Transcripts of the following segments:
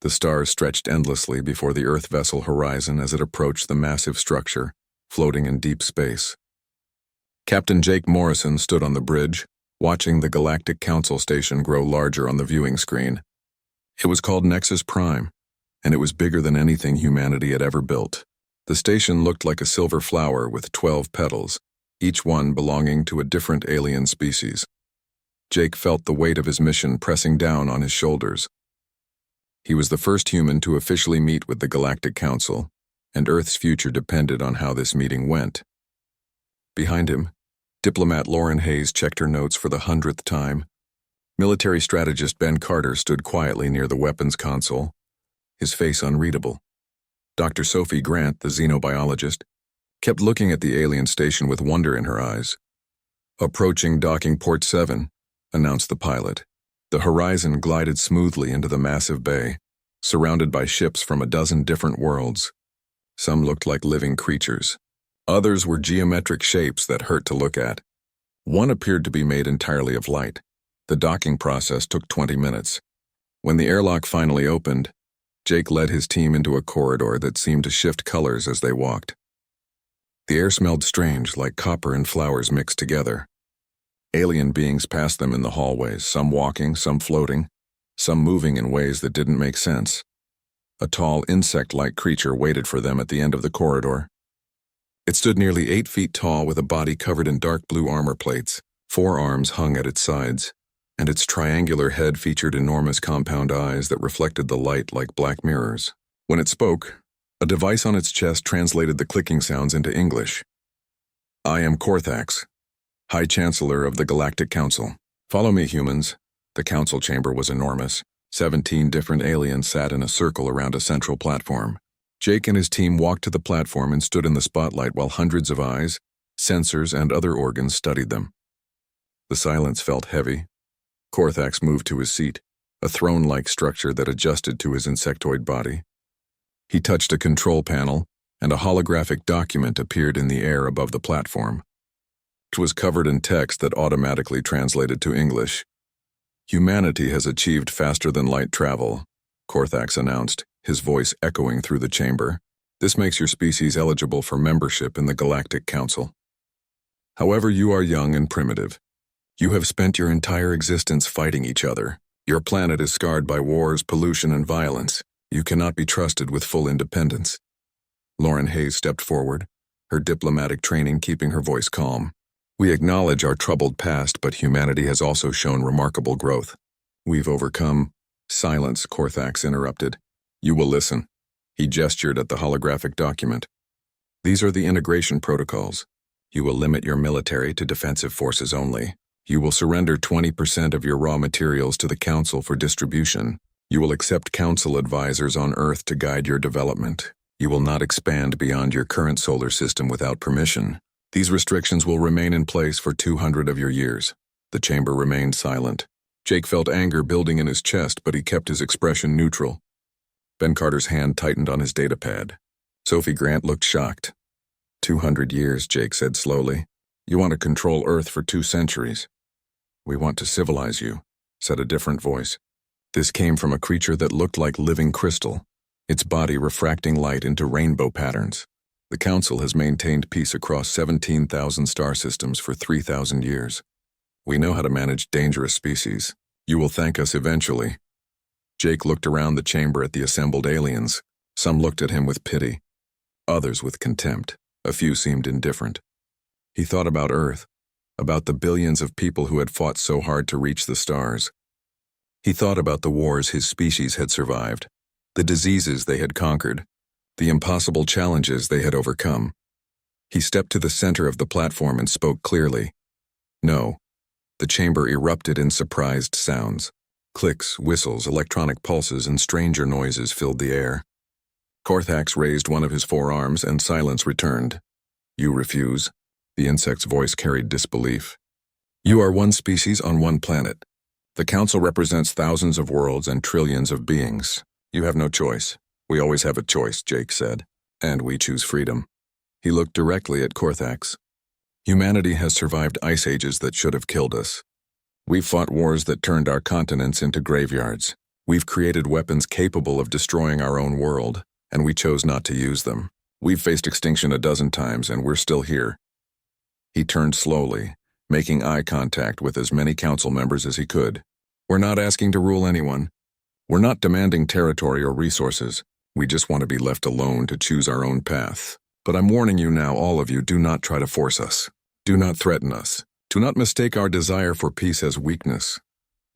The stars stretched endlessly before the Earth vessel horizon as it approached the massive structure, floating in deep space. Captain Jake Morrison stood on the bridge, watching the Galactic Council station grow larger on the viewing screen. It was called Nexus Prime, and it was bigger than anything humanity had ever built. The station looked like a silver flower with 12 petals, each one belonging to a different alien species. Jake felt the weight of his mission pressing down on his shoulders. He was the first human to officially meet with the Galactic Council, and Earth's future depended on how this meeting went. Behind him, diplomat Lauren Hayes checked her notes for the 100th time. Military strategist Ben Carter stood quietly near the weapons console, his face unreadable. Dr. Sophie Grant, the xenobiologist, kept looking at the alien station with wonder in her eyes. "Approaching docking port 7, announced the pilot. The horizon glided smoothly into the massive bay, surrounded by ships from a dozen different worlds. Some looked like living creatures. Others were geometric shapes that hurt to look at. One appeared to be made entirely of light. The docking process took 20 minutes. When the airlock finally opened, Jake led his team into a corridor that seemed to shift colors as they walked. The air smelled strange, like copper and flowers mixed together. Alien beings passed them in the hallways, some walking, some floating, some moving in ways that didn't make sense. A tall, insect-like creature waited for them at the end of the corridor. It stood nearly 8 feet tall with a body covered in dark blue armor plates. 4 arms hung at its sides, and its triangular head featured enormous compound eyes that reflected the light like black mirrors. When it spoke, a device on its chest translated the clicking sounds into English. "I am Korthax, High Chancellor of the Galactic Council. Follow me, humans." The council chamber was enormous. 17 different aliens sat in a circle around a central platform. Jake and his team walked to the platform and stood in the spotlight while hundreds of eyes, sensors, and other organs studied them. The silence felt heavy. Korthax moved to his seat, a throne-like structure that adjusted to his insectoid body. He touched a control panel, and a holographic document appeared in the air above the platform. It was covered in text that automatically translated to English. "Humanity has achieved faster-than-light travel," Korthax announced, his voice echoing through the chamber. "This makes your species eligible for membership in the Galactic Council. However, you are young and primitive. You have spent your entire existence fighting each other. Your planet is scarred by wars, pollution, and violence. You cannot be trusted with full independence." Lauren Hayes stepped forward, her diplomatic training keeping her voice calm. "We acknowledge our troubled past, but humanity has also shown remarkable growth. We've overcome—" "Silence," Korthax interrupted. "You will listen." He gestured at the holographic document. "These are the integration protocols. You will limit your military to defensive forces only. You will surrender 20% of your raw materials to the Council for distribution. You will accept Council advisors on Earth to guide your development. You will not expand beyond your current solar system without permission. These restrictions will remain in place for 200 of your years." The chamber remained silent. Jake felt anger building in his chest, but he kept his expression neutral. Ben Carter's hand tightened on his datapad. Sophie Grant looked shocked. 200 years, Jake said slowly. "You want to control Earth for 2 centuries. "We want to civilize you," said a different voice. This came from a creature that looked like living crystal, its body refracting light into rainbow patterns. "The Council has maintained peace across 17,000 star systems for 3,000 years. We know how to manage dangerous species. You will thank us eventually." Jake looked around the chamber at the assembled aliens. Some looked at him with pity, others with contempt. A few seemed indifferent. He thought about Earth, about the billions of people who had fought so hard to reach the stars. He thought about the wars his species had survived, the diseases they had conquered, the impossible challenges they had overcome. He stepped to the center of the platform and spoke clearly. "No." The chamber erupted in surprised sounds. Clicks, whistles, electronic pulses, and stranger noises filled the air. Korthax raised one of his 4 arms, and silence returned. "You refuse?" The insect's voice carried disbelief. "You are one species on one planet. The Council represents thousands of worlds and trillions of beings. You have no choice." "We always have a choice," Jake said. "And we choose freedom." He looked directly at Korthax. "Humanity has survived ice ages that should have killed us. We've fought wars that turned our continents into graveyards. We've created weapons capable of destroying our own world, and we chose not to use them. We've faced extinction a dozen times, and we're still here." He turned slowly, making eye contact with as many council members as he could. "We're not asking to rule anyone. We're not demanding territory or resources. We just want to be left alone to choose our own path. But I'm warning you now, all of you, do not try to force us. Do not threaten us. Do not mistake our desire for peace as weakness."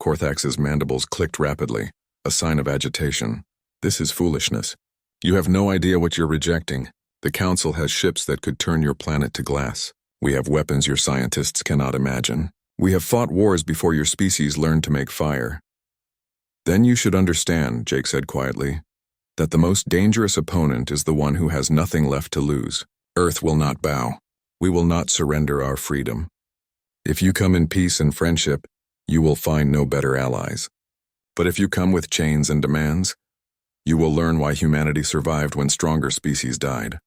Korthax's mandibles clicked rapidly, a sign of agitation. "This is foolishness. You have no idea what you're rejecting. The Council has ships that could turn your planet to glass. We have weapons your scientists cannot imagine. We have fought wars before your species learned to make fire." "Then you should understand," Jake said quietly, "that the most dangerous opponent is the one who has nothing left to lose. Earth will not bow. We will not surrender our freedom. If you come in peace and friendship, you will find no better allies. But if you come with chains and demands, you will learn why humanity survived when stronger species died."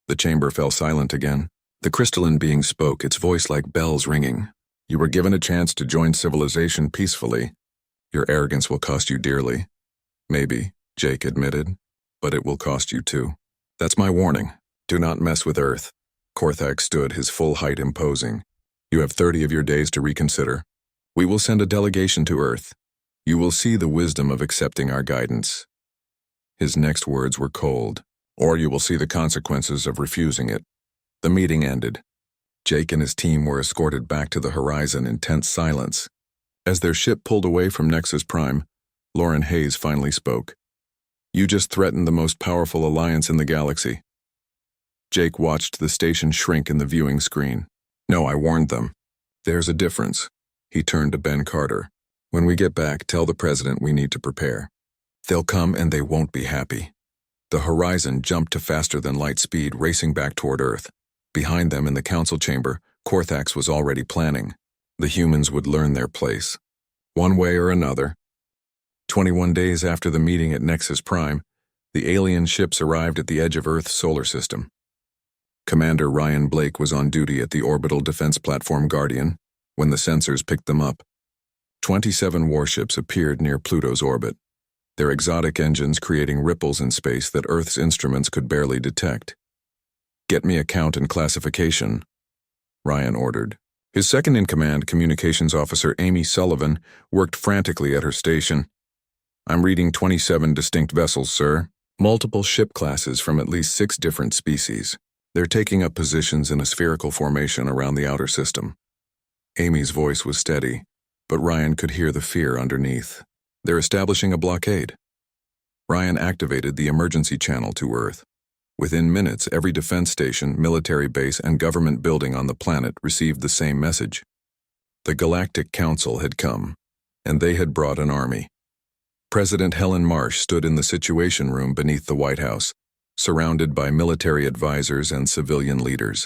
The chamber fell silent again. The crystalline being spoke, its voice like bells ringing. "You were given a chance to join civilization peacefully. Your arrogance will cost you dearly." "Maybe," Jake admitted, "but it will cost you too. That's my warning. Do not mess with Earth." Korthax stood, his full height imposing. "You have 30 of your days to reconsider. We will send a delegation to Earth. You will see the wisdom of accepting our guidance." His next words were cold. "Or you will see the consequences of refusing it." The meeting ended. Jake and his team were escorted back to the horizon in tense silence. As their ship pulled away from Nexus Prime, Lauren Hayes finally spoke. "You just threatened the most powerful alliance in the galaxy." Jake watched the station shrink in the viewing screen. "No, I warned them. There's a difference." He turned to Ben Carter. "When we get back, tell the president we need to prepare. They'll come and they won't be happy." The horizon jumped to faster than light speed, racing back toward Earth. Behind them in the council chamber, Korthax was already planning. The humans would learn their place, one way or another. 21 days after the meeting at Nexus Prime, the alien ships arrived at the edge of Earth's solar system. Commander Ryan Blake was on duty at the orbital defense platform Guardian when the sensors picked them up. 27 warships appeared near Pluto's orbit, their exotic engines creating ripples in space that Earth's instruments could barely detect. "Get me a count and classification," Ryan ordered. His second-in-command communications officer Amy Sullivan worked frantically at her station. "I'm reading 27 distinct vessels, sir. Multiple ship classes from at least 6 different species. They're taking up positions in a spherical formation around the outer system." Amy's voice was steady, but Ryan could hear the fear underneath. "They're establishing a blockade." Ryan activated the emergency channel to Earth. Within minutes, every defense station, military base, and government building on the planet received the same message. The Galactic Council had come, and they had brought an army. President Helen Marsh stood in the Situation Room beneath the White House, surrounded by military advisors and civilian leaders.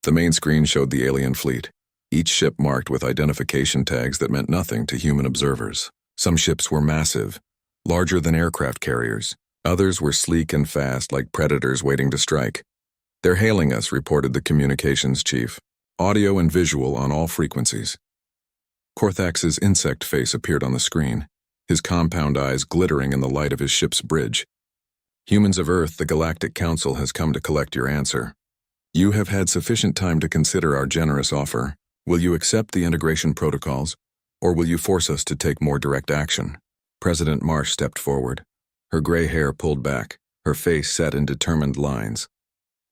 The main screen showed the alien fleet, each ship marked with identification tags that meant nothing to human observers. Some ships were massive, larger than aircraft carriers. Others were sleek and fast, like predators waiting to strike. "They're hailing us," reported the communications chief. "Audio and visual on all frequencies." Korthax's insect face appeared on the screen, his compound eyes glittering in the light of his ship's bridge. "Humans of Earth, the Galactic Council has come to collect your answer. You have had sufficient time to consider our generous offer. Will you accept the integration protocols, or will you force us to take more direct action?" President Marsh stepped forward. Her gray hair pulled back, her face set in determined lines.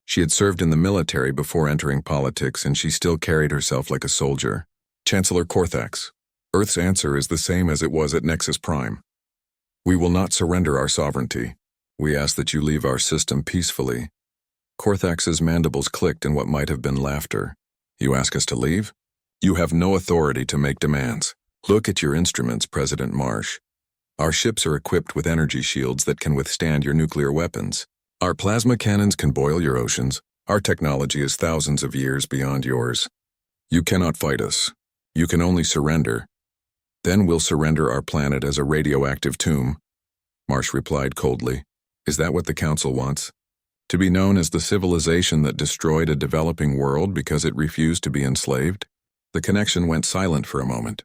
She had served in the military before entering politics, and she still carried herself like a soldier. "Chancellor Korthax, Earth's answer is the same as it was at Nexus Prime. We will not surrender our sovereignty. We ask that you leave our system peacefully." Korthax's mandibles clicked in what might have been laughter. "You ask us to leave? You have no authority to make demands. Look at your instruments, President Marsh. Our ships are equipped with energy shields that can withstand your nuclear weapons. Our plasma cannons can boil your oceans. Our technology is thousands of years beyond yours. You cannot fight us. You can only surrender. Then we'll surrender our planet as a radioactive tomb." Marsh replied coldly. "Is that what the Council wants? To be known as the civilization that destroyed a developing world because it refused to be enslaved?" The connection went silent for a moment.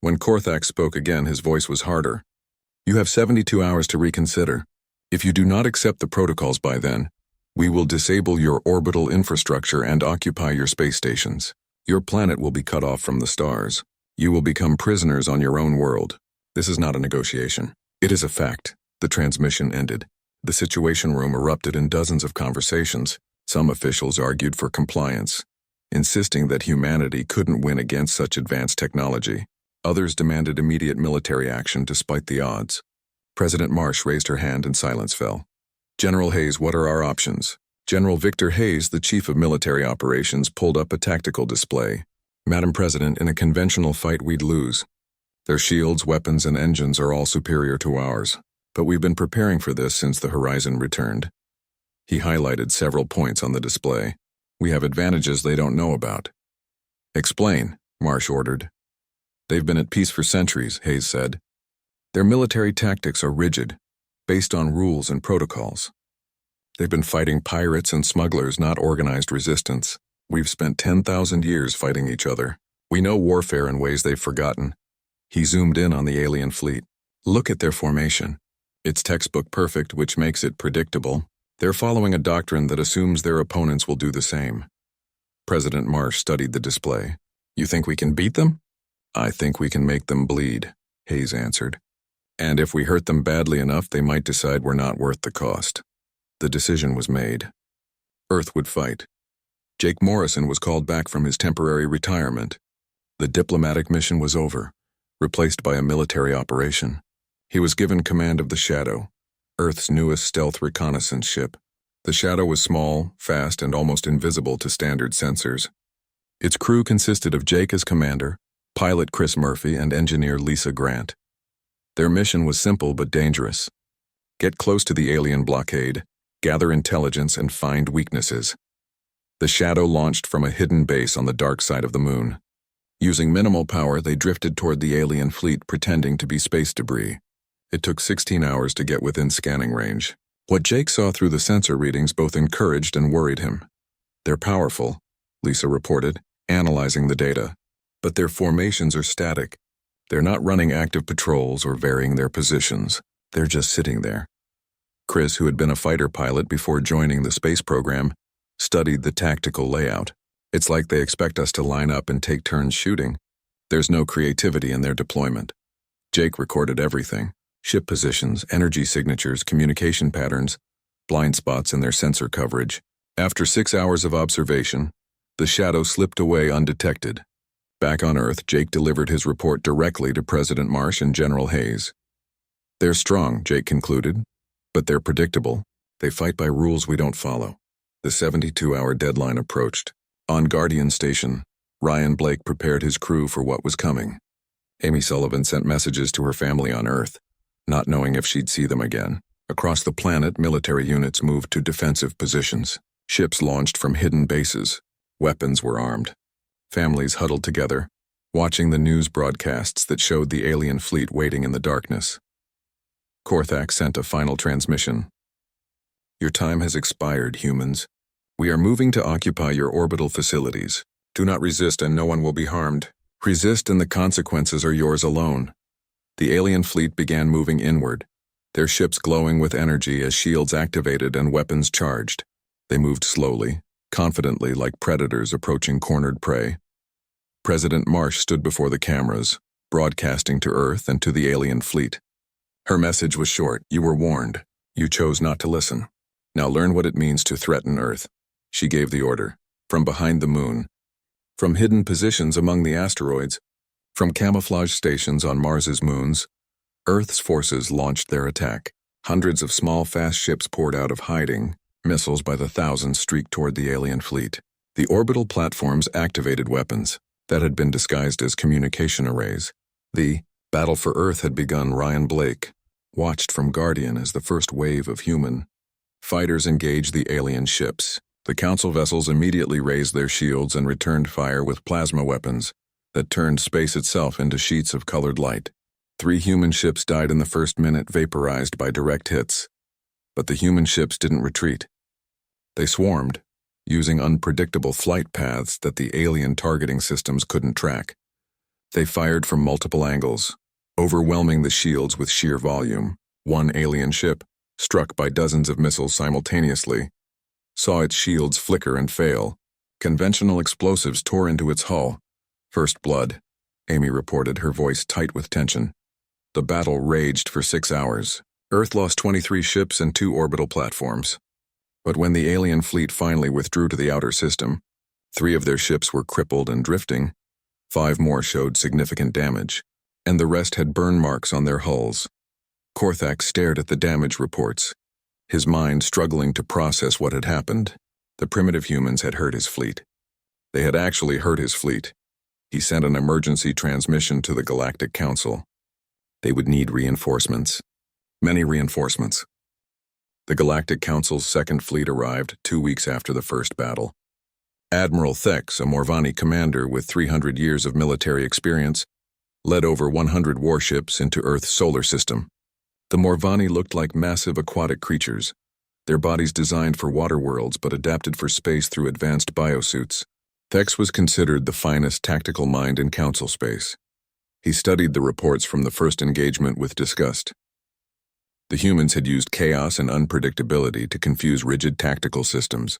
When Korthak spoke again, his voice was harder. You have 72 hours to reconsider. If you do not accept the protocols by then, we will disable your orbital infrastructure and occupy your space stations. Your planet will be cut off from the stars. You will become prisoners on your own world. This is not a negotiation. It is a fact. The transmission ended. The Situation Room erupted in dozens of conversations. Some officials argued for compliance, insisting that humanity couldn't win against such advanced technology. Others demanded immediate military action despite the odds. President Marsh raised her hand and silence fell. General Hayes, what are our options? General Victor Hayes, the chief of military operations, pulled up a tactical display. Madam President, in a conventional fight we'd lose. Their shields, weapons, and engines are all superior to ours. But we've been preparing for this since the Horizon returned. He highlighted several points on the display. We have advantages they don't know about. Explain, Marsh ordered. They've been at peace for centuries, Hayes said. Their military tactics are rigid, based on rules and protocols. They've been fighting pirates and smugglers, not organized resistance. We've spent 10,000 years fighting each other. We know warfare in ways they've forgotten. He zoomed in on the alien fleet. Look at their formation. It's textbook perfect, which makes it predictable. They're following a doctrine that assumes their opponents will do the same. President Marsh studied the display. You think we can beat them? I think we can make them bleed, Hayes answered. And if we hurt them badly enough, they might decide we're not worth the cost. The decision was made. Earth would fight. Jake Morrison was called back from his temporary retirement. The diplomatic mission was over, replaced by a military operation. He was given command of the Shadow, Earth's newest stealth reconnaissance ship. The Shadow was small, fast, and almost invisible to standard sensors. Its crew consisted of Jake as commander, pilot Chris Murphy, and engineer Lisa Grant. Their mission was simple but dangerous. Get close to the alien blockade, gather intelligence, and find weaknesses. The Shadow launched from a hidden base on the dark side of the moon. Using minimal power, they drifted toward the alien fleet, pretending to be space debris. It took 16 hours to get within scanning range. What Jake saw through the sensor readings both encouraged and worried him. They're powerful, Lisa reported, analyzing the data. But their formations are static. They're not running active patrols or varying their positions. They're just sitting there. Chris, who had been a fighter pilot before joining the space program, studied the tactical layout. It's like they expect us to line up and take turns shooting. There's no creativity in their deployment. Jake recorded everything. Ship positions, energy signatures, communication patterns, blind spots in their sensor coverage. After 6 hours of observation, the Shadow slipped away undetected. Back on Earth, Jake delivered his report directly to President Marsh and General Hayes. They're strong, Jake concluded, but they're predictable. They fight by rules we don't follow. The 72-hour deadline approached. On Guardian Station, Ryan Blake prepared his crew for what was coming. Amy Sullivan sent messages to her family on Earth, not knowing if she'd see them again. Across the planet, military units moved to defensive positions. Ships launched from hidden bases. Weapons were armed. Families huddled together, watching the news broadcasts that showed the alien fleet waiting in the darkness. Korthak sent a final transmission. Your time has expired, humans. We are moving to occupy your orbital facilities. Do not resist and no one will be harmed. Resist and the consequences are yours alone. The alien fleet began moving inward, their ships glowing with energy as shields activated and weapons charged. They moved slowly, confidently, like predators approaching cornered prey. President Marsh stood before the cameras, broadcasting to Earth and to the alien fleet. Her message was short. You were warned. You chose not to listen. Now learn what it means to threaten Earth. She gave the order. From behind the moon, from hidden positions among the asteroids, from camouflage stations on Mars's moons, Earth's forces launched their attack. Hundreds of small, fast ships poured out of hiding. Missiles by the thousands streaked toward the alien fleet. The orbital platforms activated weapons that had been disguised as communication arrays. The battle for Earth had begun. Ryan Blake watched from Guardian as the first wave of human fighters engaged the alien ships. The Council vessels immediately raised their shields and returned fire with plasma weapons that turned space itself into sheets of colored light. 3 human ships died in the first minute, vaporized by direct hits. But the human ships didn't retreat. They swarmed, using unpredictable flight paths that the alien targeting systems couldn't track. They fired from multiple angles, overwhelming the shields with sheer volume. One alien ship, struck by dozens of missiles simultaneously, saw its shields flicker and fail. Conventional explosives tore into its hull. First blood, Amy reported, her voice tight with tension. The battle raged for 6 hours. Earth lost 23 ships and 2 orbital platforms. But when the alien fleet finally withdrew to the outer system, 3 of their ships were crippled and drifting, 5 more showed significant damage, and the rest had burn marks on their hulls. Korthak stared at the damage reports, his mind struggling to process what had happened. The primitive humans had hurt his fleet. They had actually hurt his fleet. He sent an emergency transmission to the Galactic Council. They would need reinforcements. Many reinforcements. The Galactic Council's second fleet arrived 2 weeks after the first battle. Admiral Thex, a Morvani commander with 300 years of military experience, led over 100 warships into Earth's solar system. The Morvani looked like massive aquatic creatures, their bodies designed for water worlds but adapted for space through advanced biosuits. Thex was considered the finest tactical mind in Council space. He studied the reports from the first engagement with disgust. The humans had used chaos and unpredictability to confuse rigid tactical systems.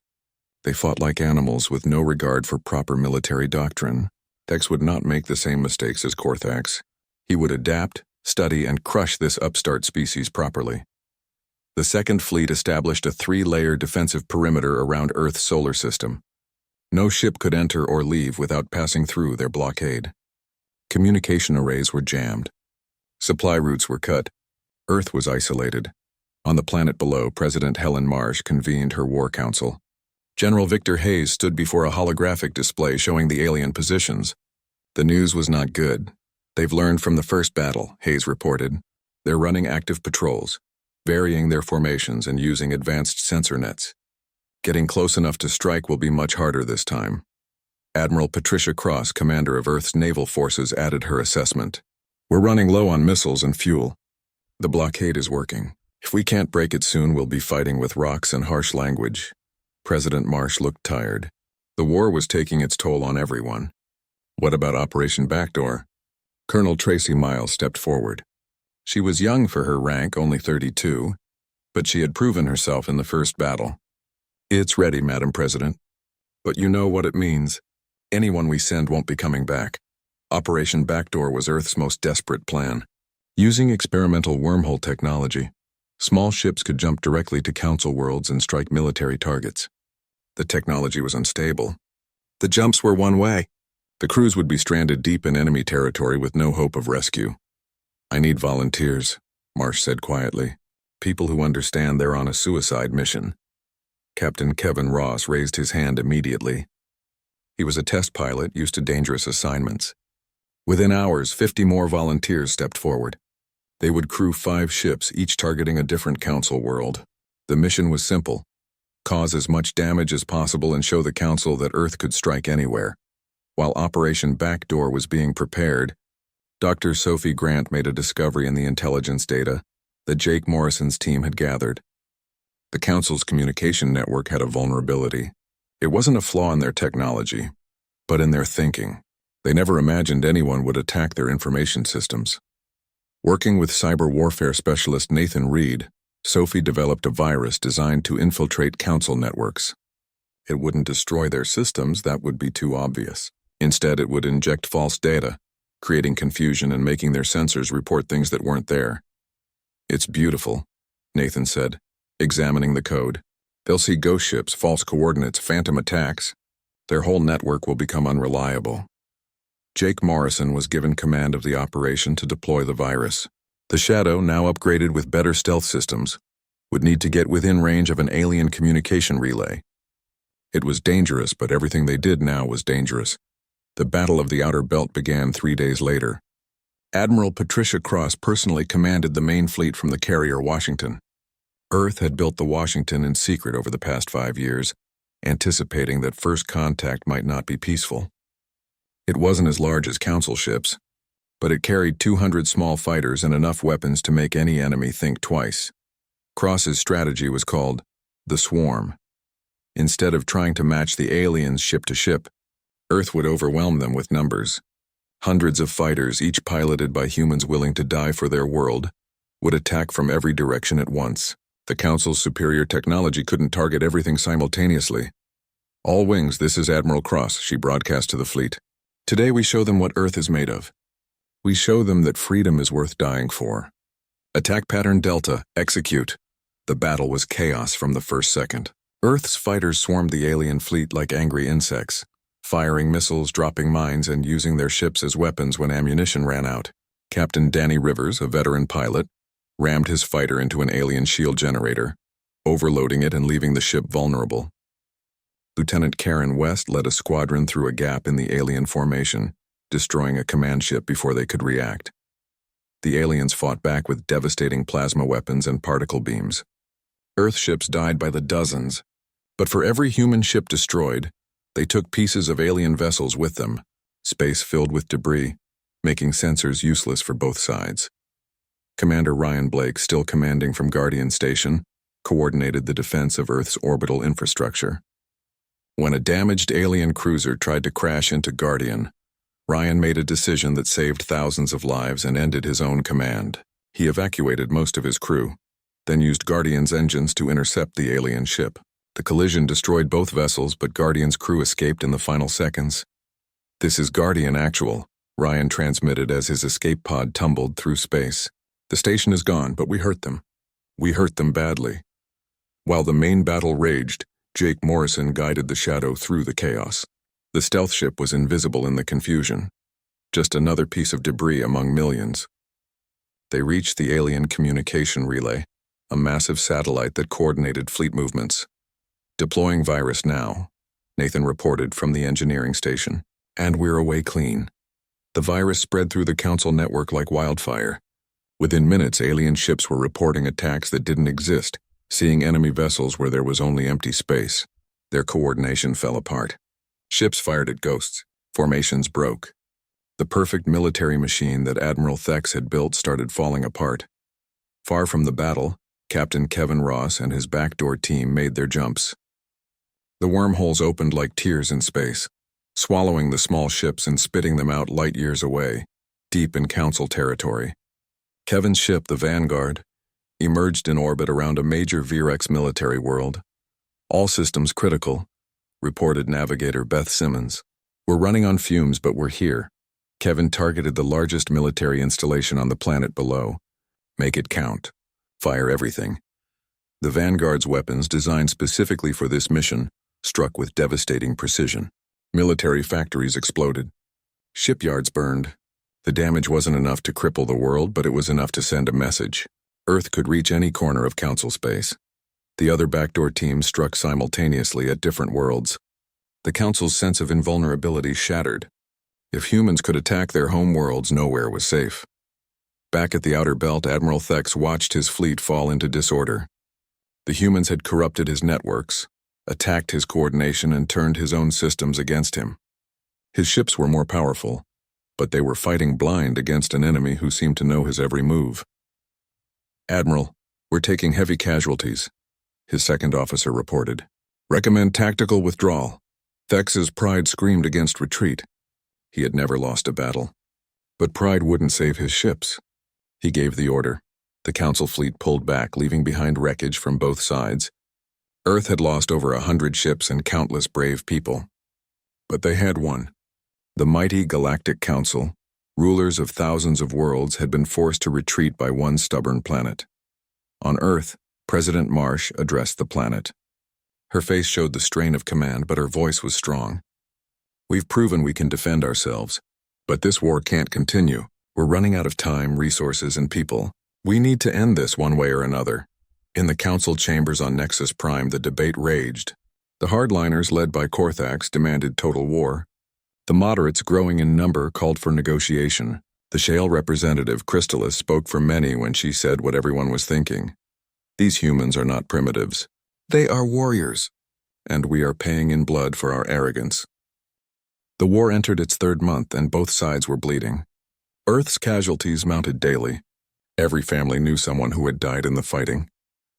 They fought like animals with no regard for proper military doctrine. Thex would not make the same mistakes as Korthax. He would adapt, study, and crush this upstart species properly. The Second Fleet established a 3-layer defensive perimeter around Earth's solar system. No ship could enter or leave without passing through their blockade. Communication arrays were jammed. Supply routes were cut. Earth was isolated. On the planet below, President Helen Marsh convened her war council. General Victor Hayes stood before a holographic display showing the alien positions. The news was not good. They've learned from the first battle, Hayes reported. They're running active patrols, varying their formations and using advanced sensor nets. Getting close enough to strike will be much harder this time. Admiral Patricia Cross, commander of Earth's naval forces, added her assessment. We're running low on missiles and fuel. The blockade is working. If we can't break it soon, we'll be fighting with rocks and harsh language. President Marsh looked tired. The war was taking its toll on everyone. What about Operation Backdoor? Colonel Tracy Miles stepped forward. She was young for her rank, only 32, but she had proven herself in the first battle. It's ready, Madam President. But you know what it means. Anyone we send won't be coming back. Operation Backdoor was Earth's most desperate plan. Using experimental wormhole technology, small ships could jump directly to Council worlds and strike military targets. The technology was unstable. The jumps were one way. The crews would be stranded deep in enemy territory with no hope of rescue. I need volunteers, Marsh said quietly. People who understand they're on a suicide mission. Captain Kevin Ross raised his hand immediately. He was a test pilot used to dangerous assignments. Within hours, 50 more volunteers stepped forward. They would crew 5 ships, each targeting a different Council world. The mission was simple: cause as much damage as possible and show the Council that Earth could strike anywhere. While Operation Backdoor was being prepared, Dr. Sophie Grant made a discovery in the intelligence data that Jake Morrison's team had gathered. The Council's communication network had a vulnerability. It wasn't a flaw in their technology, but in their thinking. They never imagined anyone would attack their information systems. Working with cyber warfare specialist Nathan Reed, Sophie developed a virus designed to infiltrate Council networks. It wouldn't destroy their systems, that would be too obvious. Instead, it would inject false data, creating confusion and making their sensors report things that weren't there. It's beautiful, Nathan said, examining the code. They'll see ghost ships, false coordinates, phantom attacks. Their whole network will become unreliable. Jake Morrison was given command of the operation to deploy the virus. The Shadow, now upgraded with better stealth systems, would need to get within range of an alien communication relay. It was dangerous, but everything they did now was dangerous. The Battle of the Outer Belt began 3 days later. Admiral Patricia Cross personally commanded the main fleet from the carrier Washington. Earth had built the Washington in secret over the past 5 years, anticipating that first contact might not be peaceful. It wasn't as large as Council ships, but it carried 200 small fighters and enough weapons to make any enemy think twice. Cross's strategy was called the Swarm. Instead of trying to match the aliens ship to ship, Earth would overwhelm them with numbers. Hundreds of fighters, each piloted by humans willing to die for their world, would attack from every direction at once. The Council's superior technology couldn't target everything simultaneously. "All wings, this is Admiral Cross," she broadcast to the fleet. "Today we show them what Earth is made of. We show them that freedom is worth dying for. Attack pattern Delta, execute." The battle was chaos from the first second. Earth's fighters swarmed the alien fleet like angry insects, firing missiles, dropping mines, and using their ships as weapons when ammunition ran out. Captain Danny Rivers, a veteran pilot, rammed his fighter into an alien shield generator, overloading it and leaving the ship vulnerable. Lieutenant Karen West led a squadron through a gap in the alien formation, destroying a command ship before they could react. The aliens fought back with devastating plasma weapons and particle beams. Earth ships died by the dozens, but for every human ship destroyed, they took pieces of alien vessels with them, space filled with debris, making sensors useless for both sides. Commander Ryan Blake, still commanding from Guardian Station, coordinated the defense of Earth's orbital infrastructure. When a damaged alien cruiser tried to crash into Guardian, Ryan made a decision that saved thousands of lives and ended his own command. He evacuated most of his crew, then used Guardian's engines to intercept the alien ship. The collision destroyed both vessels, but Guardian's crew escaped in the final seconds. "This is Guardian Actual," Ryan transmitted as his escape pod tumbled through space. "The station is gone, but we hurt them. We hurt them badly." While the main battle raged, Jake Morrison guided the Shadow through the chaos. The stealth ship was invisible in the confusion, just another piece of debris among millions. They reached the alien communication relay, a massive satellite that coordinated fleet movements. "Deploying virus now," Nathan reported from the engineering station. "And we're away clean." The virus spread through the Council network like wildfire. Within minutes, alien ships were reporting attacks that didn't exist, seeing enemy vessels where there was only empty space. Their coordination fell apart. Ships fired at ghosts. Formations broke. The perfect military machine that Admiral Thex had built started falling apart. Far from the battle, Captain Kevin Ross and his backdoor team made their jumps. The wormholes opened like tears in space, swallowing the small ships and spitting them out light years away, deep in Council territory. Kevin's ship, the Vanguard, emerged in orbit around a major Virex military world. "All systems critical," reported navigator Beth Simmons. "We're running on fumes, but we're here." Kevin targeted the largest military installation on the planet below. "Make it count. Fire everything." The Vanguard's weapons, designed specifically for this mission, struck with devastating precision. Military factories exploded. Shipyards burned. The damage wasn't enough to cripple the world, but it was enough to send a message. Earth could reach any corner of Council space. The other backdoor teams struck simultaneously at different worlds. The Council's sense of invulnerability shattered. If humans could attack their home worlds, nowhere was safe. Back at the outer belt, Admiral Thex watched his fleet fall into disorder. The humans had corrupted his networks, attacked his coordination, and turned his own systems against him. His ships were more powerful, but they were fighting blind against an enemy who seemed to know his every move. "Admiral, we're taking heavy casualties," his second officer reported. "Recommend tactical withdrawal." Thex's pride screamed against retreat. He had never lost a battle. But pride wouldn't save his ships. He gave the order. The Council fleet pulled back, leaving behind wreckage from both sides. Earth had lost over 100 ships and countless brave people. But they had won. The mighty Galactic Council, rulers of thousands of worlds, had been forced to retreat by one stubborn planet. On Earth, President Marsh addressed the planet. Her face showed the strain of command, but her voice was strong. "We've proven we can defend ourselves, but this war can't continue. We're running out of time, resources, and people. We need to end this one way or another." In the Council chambers on Nexus Prime, the debate raged. The hardliners, led by Korthax, demanded total war. The moderates, growing in number, called for negotiation. The Shale representative, Crystalis, spoke for many when she said what everyone was thinking. "These humans are not primitives. They are warriors, and we are paying in blood for our arrogance." The war entered its third month, and both sides were bleeding. Earth's casualties mounted daily. Every family knew someone who had died in the fighting.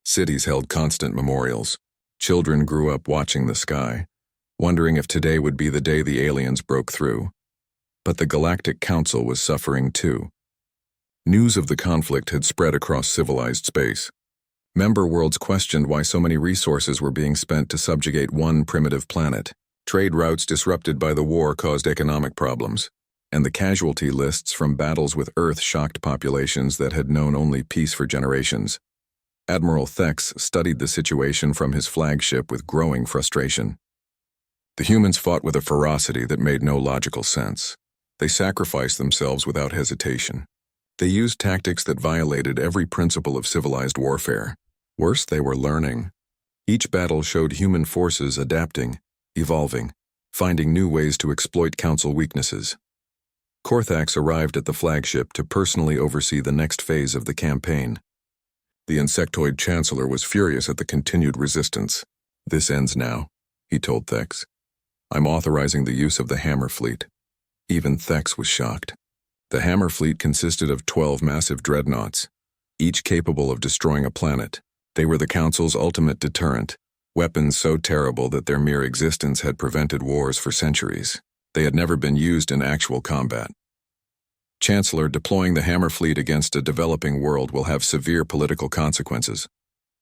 Cities held constant memorials. Children grew up watching the sky, wondering if today would be the day the aliens broke through. But the Galactic Council was suffering too. News of the conflict had spread across civilized space. Member worlds questioned why so many resources were being spent to subjugate one primitive planet. Trade routes disrupted by the war caused economic problems, and the casualty lists from battles with Earth shocked populations that had known only peace for generations. Admiral Thex studied the situation from his flagship with growing frustration. The humans fought with a ferocity that made no logical sense. They sacrificed themselves without hesitation. They used tactics that violated every principle of civilized warfare. Worse, they were learning. Each battle showed human forces adapting, evolving, finding new ways to exploit Council weaknesses. Korthax arrived at the flagship to personally oversee the next phase of the campaign. The insectoid chancellor was furious at the continued resistance. "This ends now," he told Thex. "I'm authorizing the use of the Hammer Fleet." Even Thex was shocked. The Hammer Fleet consisted of 12 massive dreadnoughts, each capable of destroying a planet. They were the Council's ultimate deterrent, weapons so terrible that their mere existence had prevented wars for centuries. They had never been used in actual combat. "Chancellor, deploying the Hammer Fleet against a developing world will have severe political consequences,"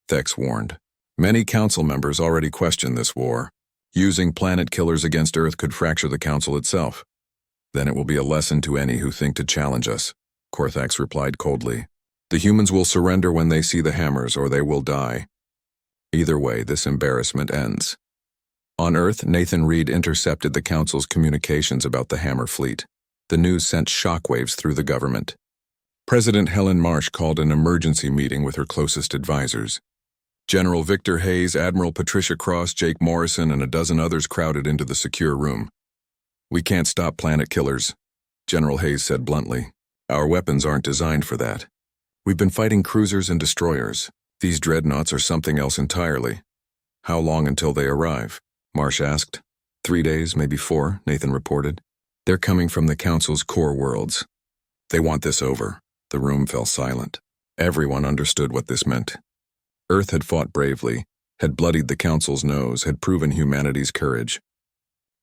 Thex warned. Many Council members already questioned this war. Using planet killers against Earth could fracture the Council itself. "Then it will be a lesson to any who think to challenge us," Korthax replied coldly. "The humans will surrender when they see the hammers, or they will die. Either way, this embarrassment ends." On Earth, Nathan Reed intercepted the Council's communications about the Hammer Fleet. The news sent shockwaves through the government. President Helen Marsh called an emergency meeting with her closest advisors. General Victor Hayes, Admiral Patricia Cross, Jake Morrison, and a dozen others crowded into the secure room. "We can't stop planet killers," General Hayes said bluntly. "Our weapons aren't designed for that. We've been fighting cruisers and destroyers. These dreadnoughts are something else entirely." "How long until they arrive?" Marsh asked. 3 days, maybe 4, Nathan reported. "They're coming from the Council's core worlds. They want this over." The room fell silent. Everyone understood what this meant. Earth had fought bravely, had bloodied the Council's nose, had proven humanity's courage.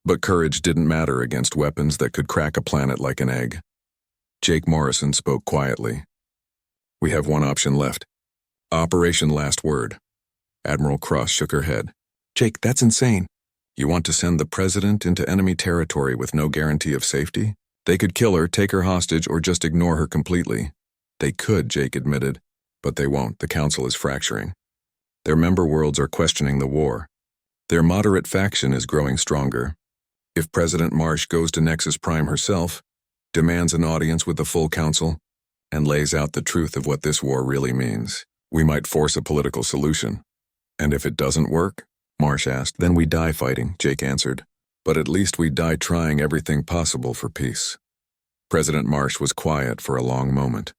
But courage didn't matter against weapons that could crack a planet like an egg. Jake Morrison spoke quietly. "We have one option left. Operation Last Word." Admiral Cross shook her head. "Jake, that's insane. You want to send the president into enemy territory with no guarantee of safety? They could kill her, take her hostage, or just ignore her completely." "They could," Jake admitted, "but they won't. The Council is fracturing. Their member worlds are questioning the war. Their moderate faction is growing stronger. If President Marsh goes to Nexus Prime herself, demands an audience with the full Council, and lays out the truth of what this war really means, we might force a political solution." "And if it doesn't work?" Marsh asked. "Then we die fighting," Jake answered. "But at least we die trying everything possible for peace." President Marsh was quiet for a long moment.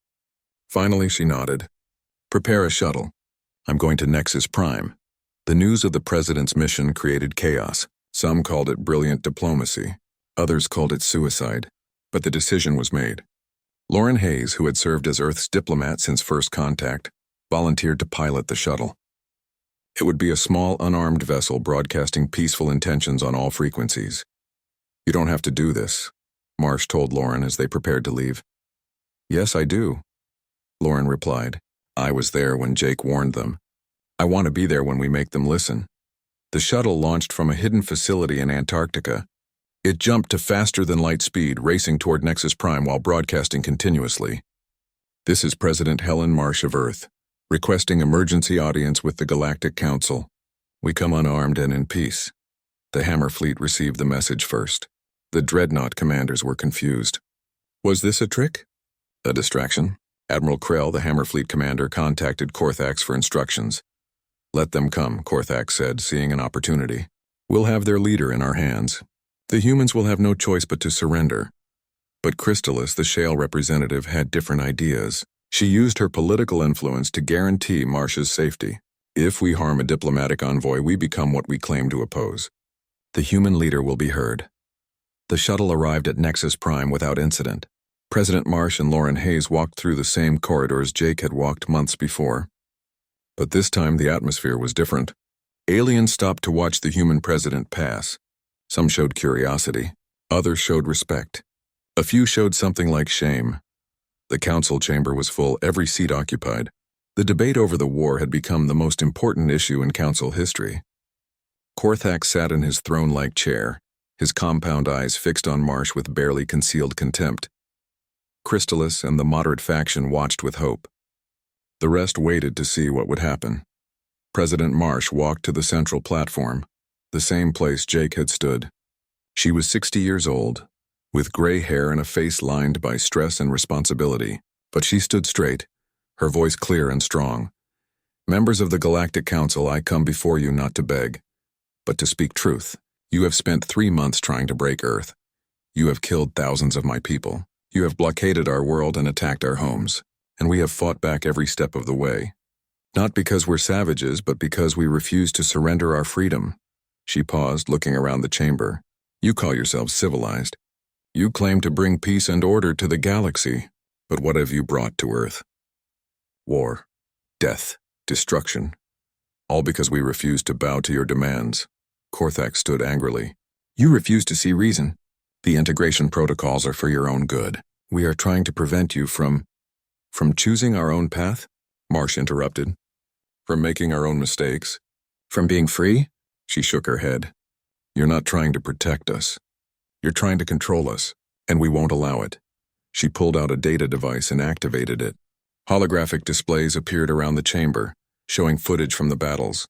Finally, she nodded. "Prepare a shuttle. I'm going to Nexus Prime." The news of the president's mission created chaos. Some called it brilliant diplomacy. Others called it suicide. But the decision was made. Lauren Hayes, who had served as Earth's diplomat since first contact, volunteered to pilot the shuttle. It would be a small, unarmed vessel broadcasting peaceful intentions on all frequencies. "You don't have to do this," Marsh told Lauren as they prepared to leave. "Yes, I do," Lauren replied. "I was there when Jake warned them. I want to be there when we make them listen." The shuttle launched from a hidden facility in Antarctica. It jumped to faster-than-light speed, racing toward Nexus Prime while broadcasting continuously. "This is President Helen Marsh of Earth, requesting emergency audience with the Galactic Council. We come unarmed and in peace." The Hammer Fleet received the message first. The dreadnought commanders were confused. Was this a trick? A distraction? Admiral Krell, the Hammer Fleet commander, contacted Korthax for instructions. "Let them come," Korthax said, seeing an opportunity. "We'll have their leader in our hands. The humans will have no choice but to surrender." But Crystalis, the Shale representative, had different ideas. She used her political influence to guarantee Marsh's safety. "If we harm a diplomatic envoy, we become what we claim to oppose. The human leader will be heard." The shuttle arrived at Nexus Prime without incident. President Marsh and Lauren Hayes walked through the same corridors Jake had walked months before. But this time the atmosphere was different. Aliens stopped to watch the human president pass. Some showed curiosity. Others showed respect. A few showed something like shame. The council chamber was full, every seat occupied. The debate over the war had become the most important issue in council history. Korthak sat in his throne-like chair, his compound eyes fixed on Marsh with barely concealed contempt. Crystalis and the moderate faction watched with hope. The rest waited to see what would happen. President Marsh walked to the central platform, the same place Jake had stood. She was 60 years old, with gray hair and a face lined by stress and responsibility, but she stood straight, her voice clear and strong. Members of the Galactic Council, I come before you not to beg, but to speak truth. You have spent 3 months trying to break Earth. You have killed thousands of my people. You have blockaded our world and attacked our homes, and we have fought back every step of the way. Not because we're savages, but because we refuse to surrender our freedom. She paused, looking around the chamber. You call yourselves civilized. You claim to bring peace and order to the galaxy, but what have you brought to Earth? War, death, destruction. All because we refuse to bow to your demands. Korthak stood angrily. You refuse to see reason. The integration protocols are for your own good. We are trying to prevent you from choosing our own path? Marsh interrupted. From making our own mistakes? From being free? She shook her head. You're not trying to protect us. You're trying to control us, and we won't allow it. She pulled out a data device and activated it. Holographic displays appeared around the chamber, showing footage from the battles.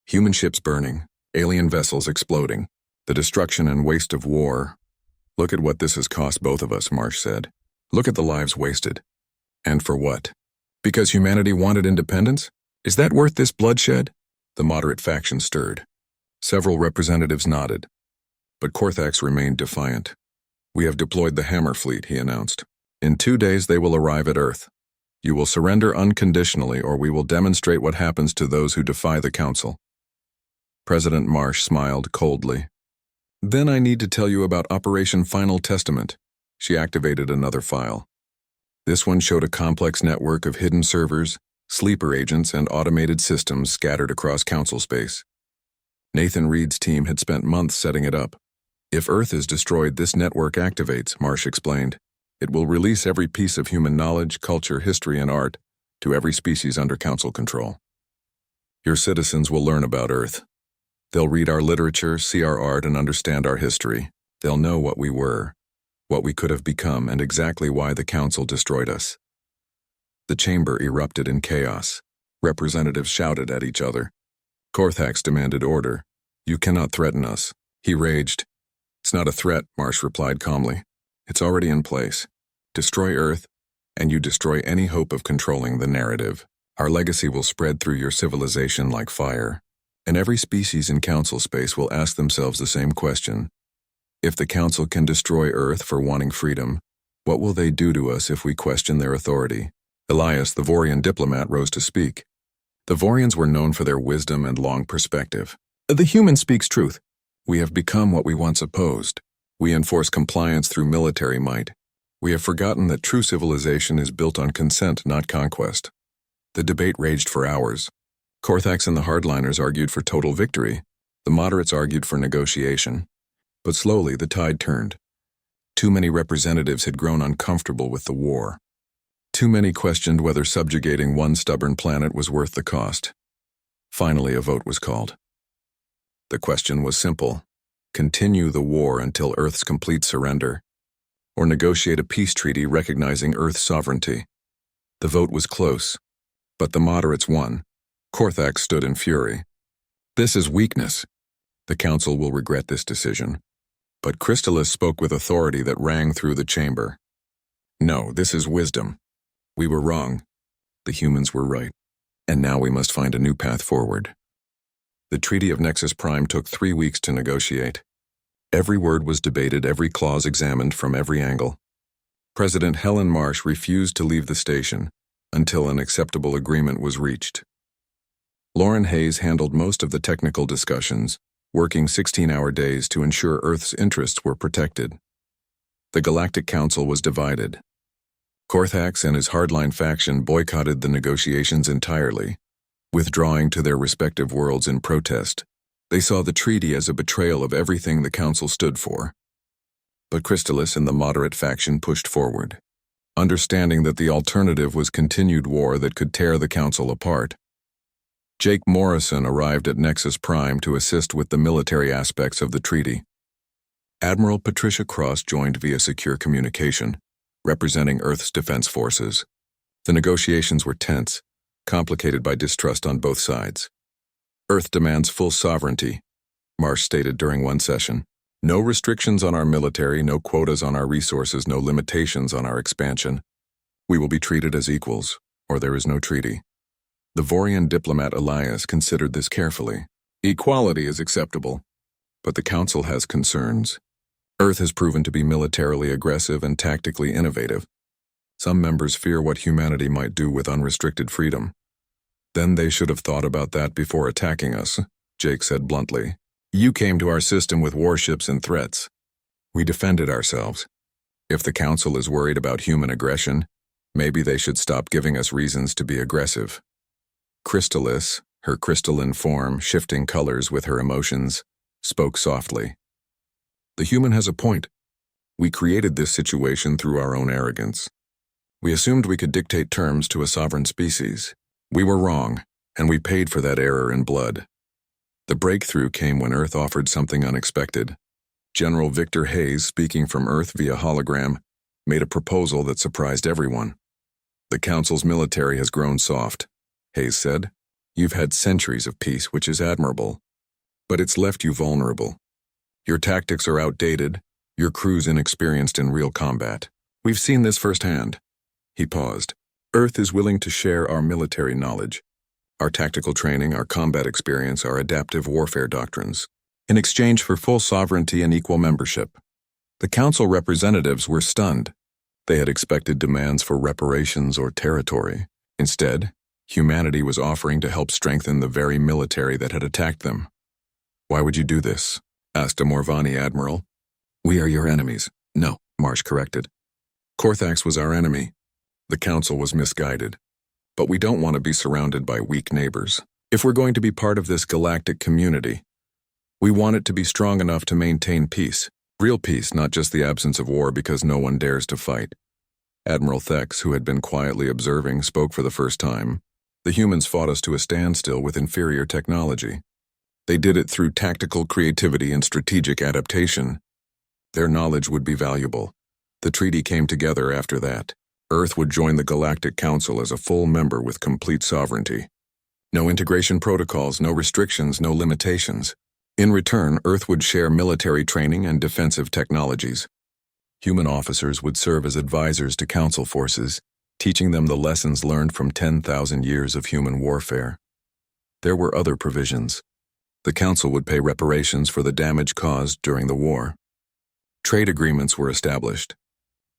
Human ships burning, alien vessels exploding, the destruction and waste of war. Look at what this has cost both of us, Marsh said. Look at the lives wasted. And for what? Because humanity wanted independence? Is that worth this bloodshed? The moderate faction stirred. Several representatives nodded. But Korthax remained defiant. We have deployed the Hammer Fleet, he announced. In 2 days they will arrive at Earth. You will surrender unconditionally, or we will demonstrate what happens to those who defy the Council. President Marsh smiled coldly. Then I need to tell you about Operation Final Testament. She activated another file. This one showed a complex network of hidden servers, sleeper agents, and automated systems scattered across Council space. Nathan Reed's team had spent months setting it up. If Earth is destroyed, this network activates, Marsh explained. It will release every piece of human knowledge, culture, history, and art to every species under Council control. Your citizens will learn about Earth. They'll read our literature, see our art, and understand our history. They'll know what we were, what we could have become, and exactly why the Council destroyed us. The chamber erupted in chaos. Representatives shouted at each other. Korthax demanded order. You cannot threaten us. He raged. It's not a threat, Marsh replied calmly. It's already in place. Destroy Earth, and you destroy any hope of controlling the narrative. Our legacy will spread through your civilization like fire, and every species in Council space will ask themselves the same question. If the Council can destroy Earth for wanting freedom, what will they do to us if we question their authority? Elias, the Vorian diplomat, rose to speak. The Vorians were known for their wisdom and long perspective. The human speaks truth. We have become what we once opposed. We enforce compliance through military might. We have forgotten that true civilization is built on consent, not conquest. The debate raged for hours. Korthax and the hardliners argued for total victory. The moderates argued for negotiation. But slowly the tide turned. Too many representatives had grown uncomfortable with the war. Too many questioned whether subjugating one stubborn planet was worth the cost. Finally, a vote was called. The question was simple. Continue the war until Earth's complete surrender, or negotiate a peace treaty recognizing Earth's sovereignty. The vote was close, but the moderates won. Korthax stood in fury. This is weakness. The Council will regret this decision. But Crystalis spoke with authority that rang through the chamber. No, this is wisdom. We were wrong. The humans were right. And now we must find a new path forward. The Treaty of Nexus Prime took 3 weeks to negotiate. Every word was debated, every clause examined from every angle. President Helen Marsh refused to leave the station until an acceptable agreement was reached. Lauren Hayes handled most of the technical discussions, working 16-hour days to ensure Earth's interests were protected. The Galactic Council was divided. Korthax and his hardline faction boycotted the negotiations entirely, withdrawing to their respective worlds in protest. They saw the treaty as a betrayal of everything the Council stood for. But Crystalis and the moderate faction pushed forward, understanding that the alternative was continued war that could tear the Council apart. Jake Morrison arrived at Nexus Prime to assist with the military aspects of the treaty. Admiral Patricia Cross joined via secure communication, representing Earth's defense forces. The negotiations were tense, complicated by distrust on both sides. Earth demands full sovereignty, Marsh stated during one session. No restrictions on our military, no quotas on our resources, no limitations on our expansion. We will be treated as equals, or there is no treaty. The Vorian diplomat Elias considered this carefully. Equality is acceptable, but the Council has concerns. Earth has proven to be militarily aggressive and tactically innovative. Some members fear what humanity might do with unrestricted freedom. Then they should have thought about that before attacking us, Jake said bluntly. You came to our system with warships and threats. We defended ourselves. If the Council is worried about human aggression, maybe they should stop giving us reasons to be aggressive. Crystalis, her crystalline form shifting colors with her emotions, spoke softly. The human has a point. We created this situation through our own arrogance. We assumed we could dictate terms to a sovereign species. We were wrong, and we paid for that error in blood. The breakthrough came when Earth offered something unexpected. General Victor Hayes, speaking from Earth via hologram, made a proposal that surprised everyone. The Council's military has grown soft, Hayes said. You've had centuries of peace, which is admirable. But it's left you vulnerable. Your tactics are outdated, your crew's inexperienced in real combat. We've seen this firsthand. He paused. Earth is willing to share our military knowledge, our tactical training, our combat experience, our adaptive warfare doctrines, in exchange for full sovereignty and equal membership. The Council representatives were stunned. They had expected demands for reparations or territory. Instead, humanity was offering to help strengthen the very military that had attacked them. Why would you do this? Asked a Morvani admiral. We are your enemies. No, Marsh corrected. Korthax was our enemy. The Council was misguided. But we don't want to be surrounded by weak neighbors. If we're going to be part of this galactic community, we want it to be strong enough to maintain peace. Real peace, not just the absence of war because no one dares to fight. Admiral Thex, who had been quietly observing, spoke for the first time. The humans fought us to a standstill with inferior technology. They did it through tactical creativity and strategic adaptation. Their knowledge would be valuable. The treaty came together after that. Earth would join the Galactic Council as a full member with complete sovereignty. No integration protocols, no restrictions, no limitations. In return, Earth would share military training and defensive technologies. Human officers would serve as advisors to Council forces, teaching them the lessons learned from 10,000 years of human warfare. There were other provisions. The Council would pay reparations for the damage caused during the war. Trade agreements were established.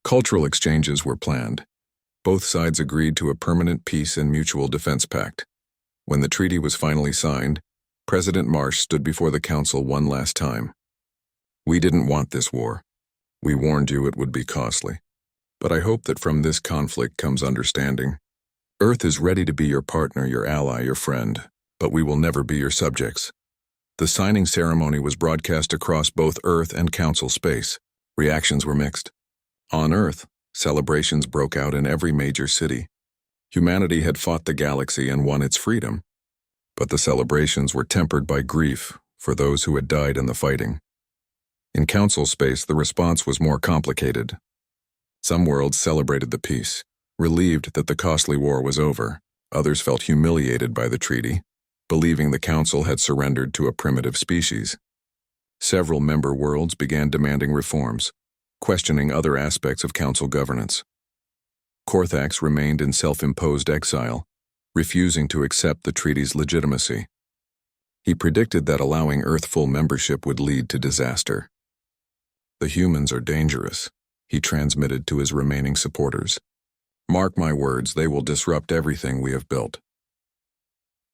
Cultural exchanges were planned. Both sides agreed to a permanent peace and mutual defense pact. When the treaty was finally signed, President Marsh stood before the Council one last time. We didn't want this war. We warned you it would be costly. But I hope that from this conflict comes understanding. Earth is ready to be your partner, your ally, your friend, but we will never be your subjects. The signing ceremony was broadcast across both Earth and Council space. Reactions were mixed. On Earth, celebrations broke out in every major city. Humanity had fought the galaxy and won its freedom. But the celebrations were tempered by grief for those who had died in the fighting. In Council space, the response was more complicated. Some worlds celebrated the peace, relieved that the costly war was over. Others felt humiliated by the treaty, believing the Council had surrendered to a primitive species. Several member worlds began demanding reforms, questioning other aspects of Council governance. Korthax remained in self-imposed exile, refusing to accept the treaty's legitimacy. He predicted that allowing Earth full membership would lead to disaster. The humans are dangerous, he transmitted to his remaining supporters. Mark my words, they will disrupt everything we have built.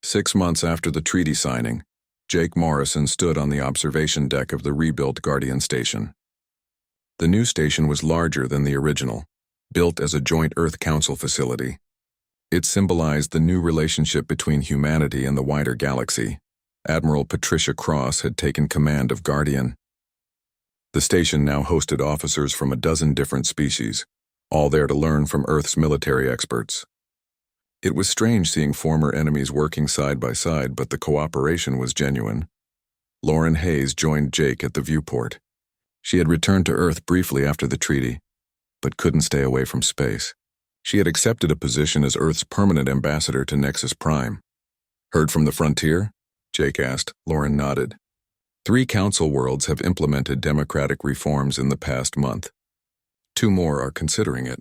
6 months after the treaty signing, Jake Morrison stood on the observation deck of the rebuilt Guardian Station. The new station was larger than the original, built as a joint Earth Council facility. It symbolized the new relationship between humanity and the wider galaxy. Admiral Patricia Cross had taken command of Guardian. The station now hosted officers from a dozen different species, all there to learn from Earth's military experts. It was strange seeing former enemies working side by side, but the cooperation was genuine. Lauren Hayes joined Jake at the viewport. She had returned to Earth briefly after the treaty, but couldn't stay away from space. She had accepted a position as Earth's permanent ambassador to Nexus Prime. Heard from the frontier? Jake asked. Lauren nodded. 3 council worlds have implemented democratic reforms in the past month. 2 more are considering it.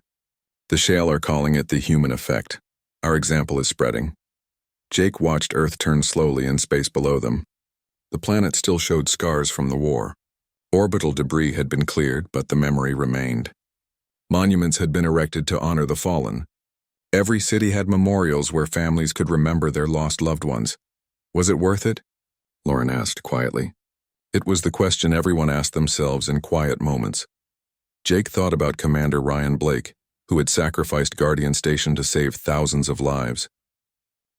The Shale are calling it the human effect. Our example is spreading. Jake watched Earth turn slowly in space below them. The planet still showed scars from the war. Orbital debris had been cleared, but the memory remained. Monuments had been erected to honor the fallen. Every city had memorials where families could remember their lost loved ones. Was it worth it? Lauren asked quietly. It was the question everyone asked themselves in quiet moments. Jake thought about Commander Ryan Blake, who had sacrificed Guardian Station to save thousands of lives.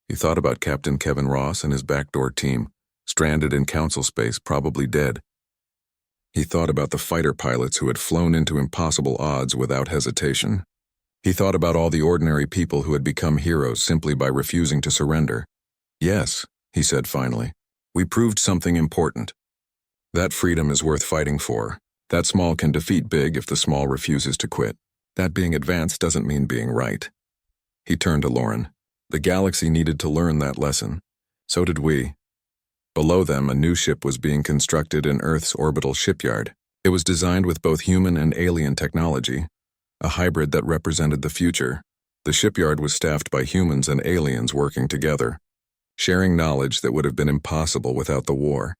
He thought about Captain Kevin Ross and his backdoor team, stranded in council space, probably dead. He thought about the fighter pilots who had flown into impossible odds without hesitation. He thought about all the ordinary people who had become heroes simply by refusing to surrender. Yes, he said finally, we proved something important. That freedom is worth fighting for. That small can defeat big if the small refuses to quit. That being advanced doesn't mean being right. He turned to Lauren. The galaxy needed to learn that lesson. So did we. Below them, a new ship was being constructed in Earth's orbital shipyard. It was designed with both human and alien technology, a hybrid that represented the future. The shipyard was staffed by humans and aliens working together, sharing knowledge that would have been impossible without the war.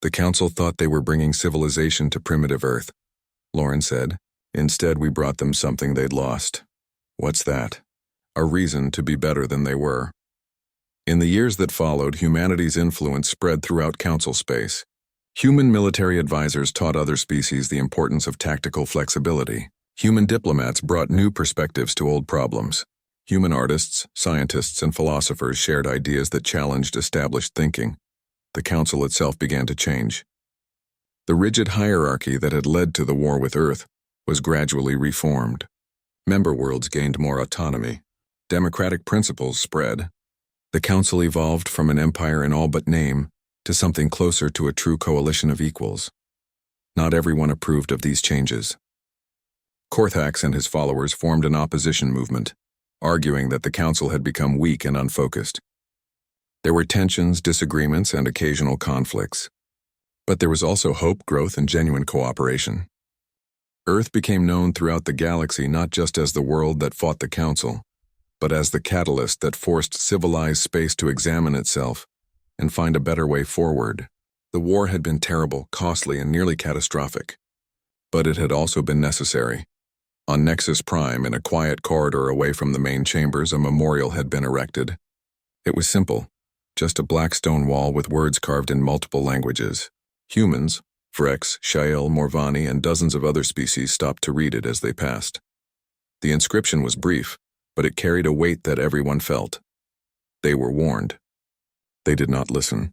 The Council thought they were bringing civilization to primitive Earth, Lauren said. Instead, we brought them something they'd lost. What's that? A reason to be better than they were. In the years that followed, humanity's influence spread throughout Council space. Human military advisors taught other species the importance of tactical flexibility. Human diplomats brought new perspectives to old problems. Human artists, scientists, and philosophers shared ideas that challenged established thinking. The Council itself began to change. The rigid hierarchy that had led to the war with Earth was gradually reformed. Member worlds gained more autonomy. Democratic principles spread. The Council evolved from an empire in all but name to something closer to a true coalition of equals. Not everyone approved of these changes. Korthax and his followers formed an opposition movement, arguing that the Council had become weak and unfocused. There were tensions, disagreements, and occasional conflicts. But there was also hope, growth, and genuine cooperation. Earth became known throughout the galaxy not just as the world that fought the Council, but as the catalyst that forced civilized space to examine itself and find a better way forward. The war had been terrible, costly, and nearly catastrophic. But it had also been necessary. On Nexus Prime, in a quiet corridor away from the main chambers, a memorial had been erected. It was simple, just a black stone wall with words carved in multiple languages. Humans, Vrex, Shael, Morvani, and dozens of other species stopped to read it as they passed. The inscription was brief, but it carried a weight that everyone felt. They were warned. They did not listen.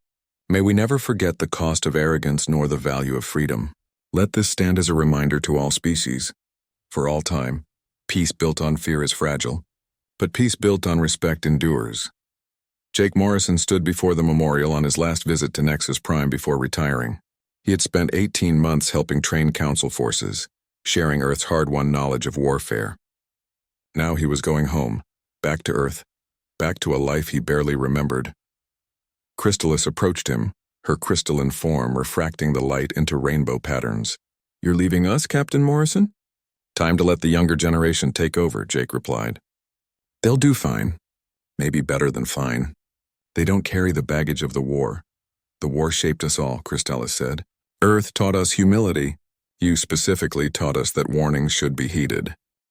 May we never forget the cost of arrogance nor the value of freedom. Let this stand as a reminder to all species. For all time, peace built on fear is fragile, but peace built on respect endures. Jake Morrison stood before the memorial on his last visit to Nexus Prime before retiring. He had spent 18 months helping train Council forces, sharing Earth's hard-won knowledge of warfare. Now he was going home, back to Earth, back to a life he barely remembered. Crystallis approached him, her crystalline form refracting the light into rainbow patterns. "You're leaving us, Captain Morrison?" "Time to let the younger generation take over," Jake replied. "They'll do fine. Maybe better than fine. They don't carry the baggage of the war. The war shaped us all," Crystallis said. "Earth taught us humility. You specifically taught us that warnings should be heeded."